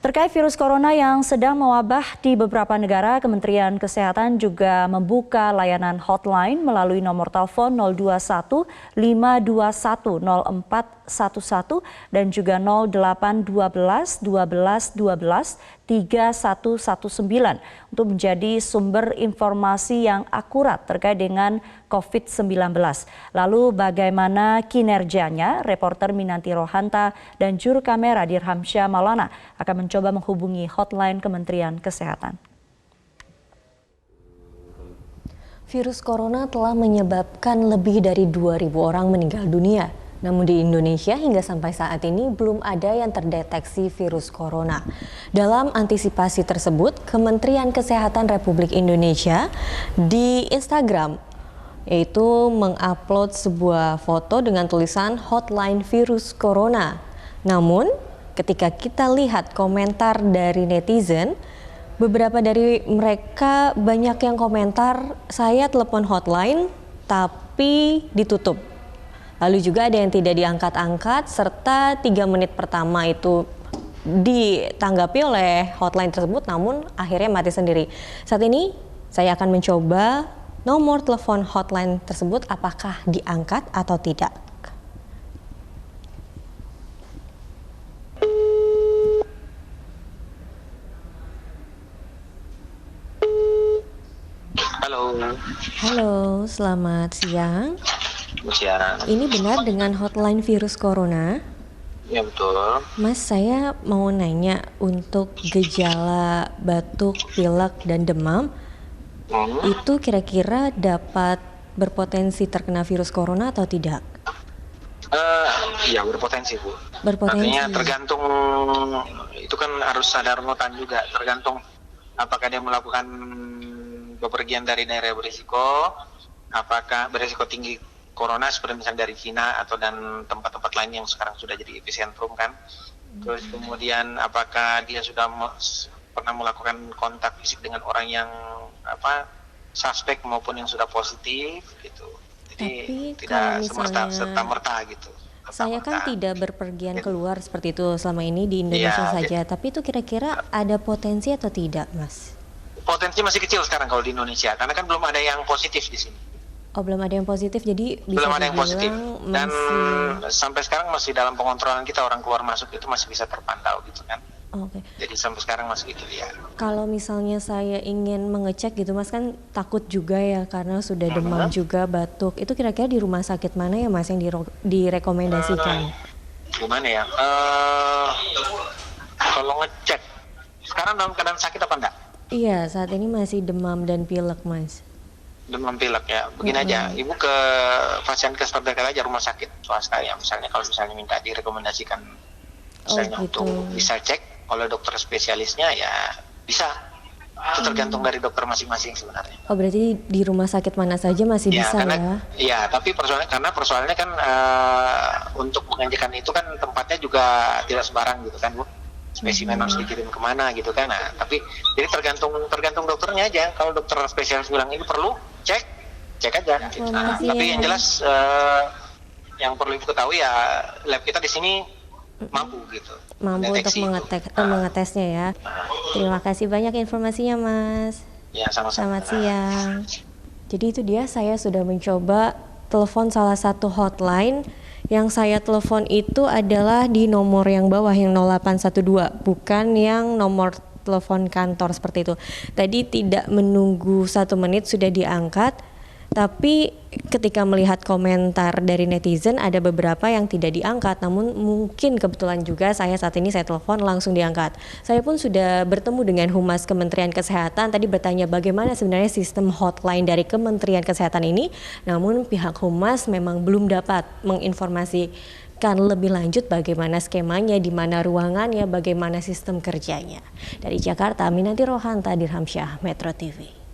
Terkait virus corona yang sedang mewabah di beberapa negara, Kementerian Kesehatan juga membuka layanan hotline melalui nomor telepon 021 521 0411 dan juga 0812 12 12 3119 untuk menjadi sumber informasi yang akurat terkait dengan COVID-19. Lalu bagaimana kinerjanya? Reporter Minanti Rohanta dan juru kamera Dirhamsyah Maulana akan mencoba menghubungi hotline Kementerian Kesehatan. Virus corona telah menyebabkan lebih dari 2.000 orang meninggal dunia. Namun di Indonesia hingga sampai saat ini belum ada yang terdeteksi virus corona. Dalam antisipasi tersebut, Kementerian Kesehatan Republik Indonesia di Instagram yaitu mengupload sebuah foto dengan tulisan hotline virus corona. Namun ketika kita lihat komentar dari netizen, beberapa dari mereka banyak yang komentar, saya telepon hotline tapi ditutup. Lalu juga ada yang tidak diangkat-angkat, serta 3 menit pertama itu ditanggapi oleh hotline tersebut, namun akhirnya mati sendiri. Saat ini saya akan mencoba nomor telepon hotline tersebut apakah diangkat atau tidak. Halo. Halo, selamat siang. Siang. Ini benar dengan hotline virus corona? Ya betul. Mas, saya mau nanya untuk gejala batuk, pilek, dan demam, itu kira-kira dapat berpotensi terkena virus corona atau tidak? Ya berpotensi, Bu. Berpotensi. Artinya tergantung, itu kan harus sadar notan juga, tergantung apakah dia melakukan bepergian dari daerah berisiko, apakah berisiko tinggi corona seperti misalnya dari Cina atau dan tempat-tempat lain yang sekarang sudah jadi epicentrum kan. Terus kemudian apakah dia sudah pernah melakukan kontak fisik dengan orang yang suspek maupun yang sudah positif gitu. Jadi tapi tidak misalnya serta-merta gitu. Saya kan tidak berpergian keluar seperti itu selama ini di Indonesia saja, tapi itu kira-kira ada potensi atau tidak, Mas? Potensi masih kecil sekarang kalau di Indonesia, karena kan belum ada yang positif di sini. Oh, belum ada yang positif, jadi bisa belum ada yang positif. Dan sampai sekarang masih dalam pengontrolan kita, orang keluar masuk itu masih bisa terpantau gitu kan. Oke. Jadi sampai sekarang masih gitu ya. Kalau misalnya saya ingin mengecek gitu, Mas, kan takut juga ya karena sudah demam juga, batuk. Itu kira-kira di rumah sakit mana ya, Mas, yang direkomendasikan? Gimana ya? Kalau ngecek, sekarang dalam keadaan sakit apa enggak? Iya, saat ini masih demam dan pilek, Mas. Demam pilek ya, begini aja, Ibu ke Vaskes terdekat aja rumah sakit swasta ya, misalnya kalau misalnya minta direkomendasikan misalnya gitu. untuk bisa cek oleh dokter spesialisnya ya bisa, itu tergantung dari dokter masing-masing sebenarnya. Oh, berarti di rumah sakit mana saja masih bisa karena, ya? Iya, tapi persoalannya kan untuk mengajukan itu kan tempatnya juga tidak sembarang gitu kan, Bu. Spesimen harus dikirim kemana gitu kan. Nah, tapi jadi tergantung dokternya aja. Kalau dokter spesialis bilang ini perlu cek aja. Gitu. Nah, tapi yang jelas yang perlu Ibu ketahui ya lab kita di sini mampu gitu. Mampu untuk mengetesnya ya. Terima kasih banyak informasinya, Mas. Ya, sama-sama. Selamat siang. Jadi itu dia, saya sudah mencoba telepon salah satu hotline. Yang saya telepon itu adalah di nomor yang bawah yang 0812, bukan yang nomor telepon kantor seperti itu. Tadi tidak menunggu 1 menit sudah diangkat, tapi ketika melihat komentar dari netizen ada beberapa yang tidak diangkat, namun mungkin kebetulan juga saya telepon langsung diangkat. Saya pun sudah bertemu dengan Humas Kementerian Kesehatan, tadi bertanya bagaimana sebenarnya sistem hotline dari Kementerian Kesehatan ini, namun pihak Humas memang belum dapat menginformasikan lebih lanjut bagaimana skemanya, di mana ruangannya, bagaimana sistem kerjanya. Dari Jakarta, Minanti Rohanta, Dirhamsyah, Metro TV.